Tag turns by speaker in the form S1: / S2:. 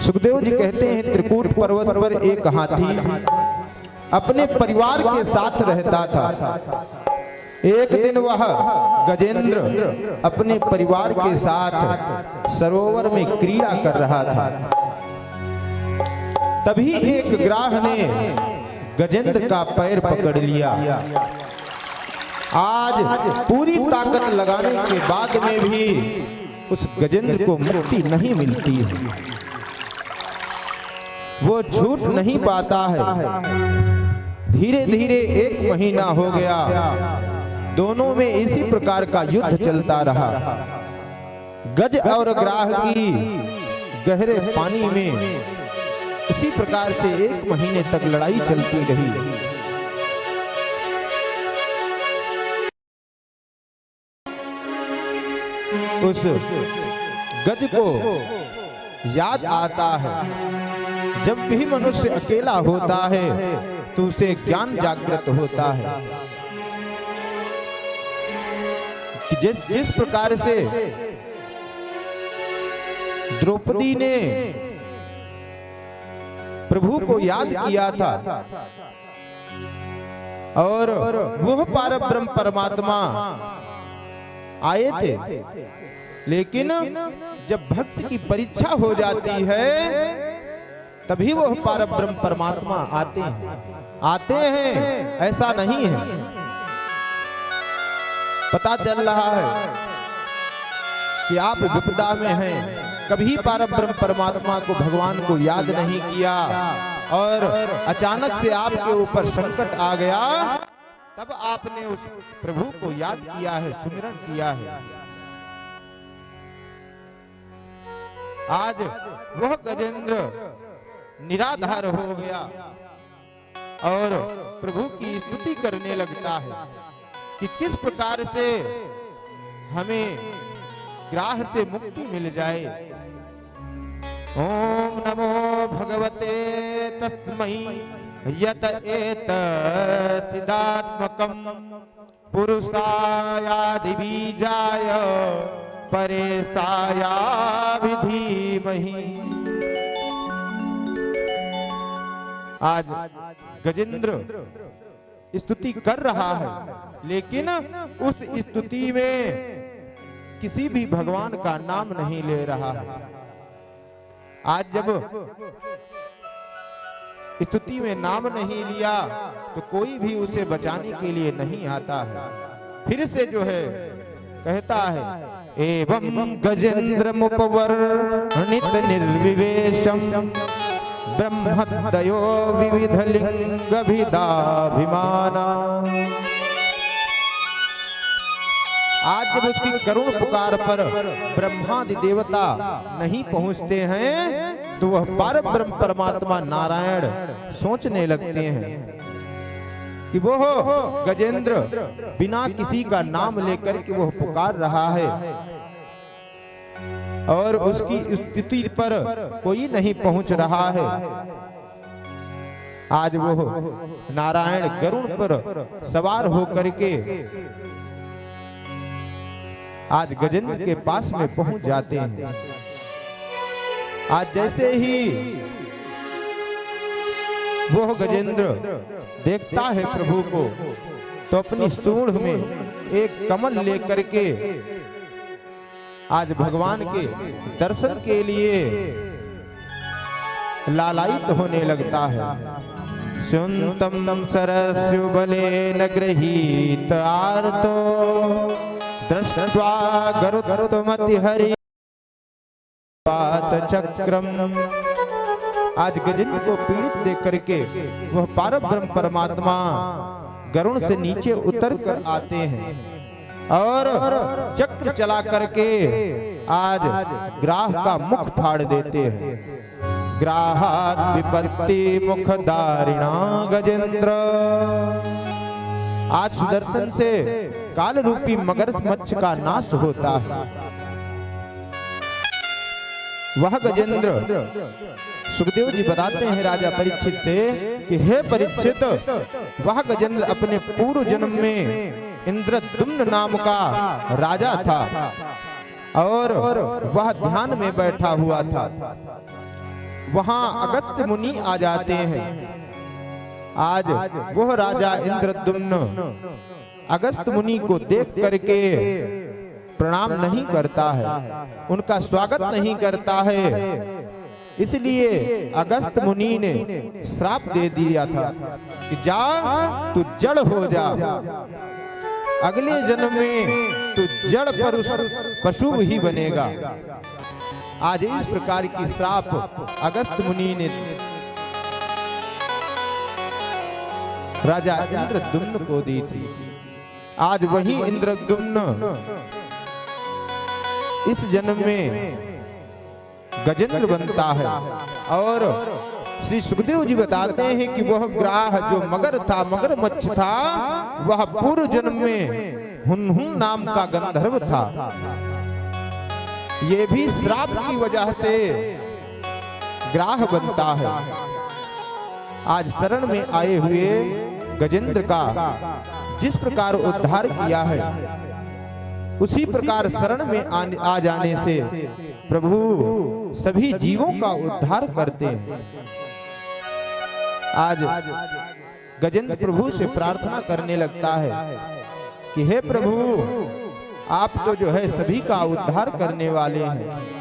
S1: सुखदेव जी कहते हैं त्रिकूट पर्वत पर एक हाथी अपने परिवार के साथ रहता था। एक दिन वह गजेंद्र अपने परिवार के साथ सरोवर में क्रीड़ा कर रहा था। तभी एक ग्राह ने गजेंद्र का पैर पकड़ लिया। आज पूरी ताकत लगाने के बाद में भी उस गजेंद्र को मुक्ति नहीं मिलती है। वो छूट नहीं पाता है। धीरे धीरे 1 महीना हो गया। दोनों में इसी प्रकार का युद्ध चलता रहा। गज और ग्राह की गहरे पानी में उसी प्रकार से 1 महीने तक लड़ाई चलती रही। उस गज को याद आता है, जब भी मनुष्य अकेला होता है तो उसे ज्ञान जागृत होता है कि जिस प्रकार से द्रौपदी ने प्रभु को याद किया था और वह परब्रह्म परमात्मा आए थे, लेकिन जब भक्त की परीक्षा हो जाती है तभी वह परब्रह्म परमात्मा आते हैं ऐसा नहीं है। पता चल रहा है कि आप विपदा में हैं, कभी परब्रह्म परमात्मा को भगवान को याद नहीं किया और अचानक से आपके ऊपर संकट आ गया, तब आपने उस प्रभु को याद किया है, सुमिरन किया है। आज वह गजेंद्र निराधार हो गया और प्रभु की स्तुति करने लगता है कि किस प्रकार से हमें ग्राह से मुक्ति मिल जाए। ओम नमो भगवते तस्मै यत एत चिदात्मकं पुरुषायादि बीजाय परेशाया विधीमहि। आज गजेंद्र स्तुति कर रहा है, लेकिन उस स्तुति में किसी भी भगवान का नाम नहीं ले रहा है। आज जब स्तुति में नाम नहीं लिया तो कोई भी उसे बचाने के लिए नहीं आता है। फिर से जो है कहता है, एवं गजेंद्र मुपवर्णित निर्विवेशम ब्रह्मदयो विविध लिंग भिदाभिमाना। आज जब उसकी करुण पुकार पर ब्रह्मादि देवता नहीं पहुंचते हैं तो वह परब्रह्म परमात्मा नारायण सोचने लगते हैं कि वो गजेंद्र बिना किसी का नाम लेकर के वह पुकार रहा है और उसकी स्थिति पर कोई नहीं पहुंच रहा है। आज वो नारायण गरुड़ पर सवार होकर के आज गजेंद्र के पास में पहुंच जाते हैं। आज जैसे ही वो गजेंद्र देखता है प्रभु को तो अपनी सूंड में एक कमल लेकर के आज भगवान के दर्शन के लिए लालायित होने लगता है। सुनतम सरस्यु बलेन गृहीत आर्तो दृष्ट्वा गरुत्तमति हरि पात चक्रम। आज गजेंद्र को पीड़ित देख करके वह परब्रह्म परमात्मा गरुड़ से नीचे उतर कर आते हैं और चक्र चला करके आज ग्राह का मुख फाड़ देते हैं। ग्राहात विपत्ति मुख दारिणा गजेंद्र। आज सुदर्शन से काल रूपी मगरमच्छ का नाश होता है। वह गजेंद्र, सुखदेव जी बताते हैं राजा परीक्षित से कि हे परीक्षित, वह गजेंद्र अपने पूर्व जन्म में इंद्रद्युम्न नाम का राजा था और वह ध्यान में बैठा हुआ था। वहां अगस्त्य मुनि आ जाते हैं। आज वह राजा इंद्रद्युम्न अगस्त्य मुनि को देख करके प्रणाम नहीं करता है, उनका स्वागत नहीं करता है। इसलिए अगस्त्य मुनि ने श्राप दे दिया था कि जा तू जड़ हो जा, अगले जन्म में तू जड़ पशु ही बनेगा। आज इस प्रकार की श्राप अगस्त्य मुनि ने राजा इंद्रद्युम्न को दी थी। आज वही इंद्रद्युम्न इस जन्म में गजेंद्र बनता है। और श्री सुखदेव जी बताते हैं कि वह ग्राह जो मगर था, मगरमच्छ था, वह पूर्व जन्म में हुनहुन नाम का गंधर्व था। ये भी श्राप की वजह से ग्राह बनता है। आज शरण में आए हुए गजेंद्र का जिस प्रकार उद्धार किया है, उसी प्रकार शरण में आ जाने से प्रभु सभी जीवों का उद्धार करते हैं। आज गजेंद्र प्रभु से प्रार्थना करने लगता है कि हे प्रभु, आप तो जो है सभी का उद्धार करने वाले हैं,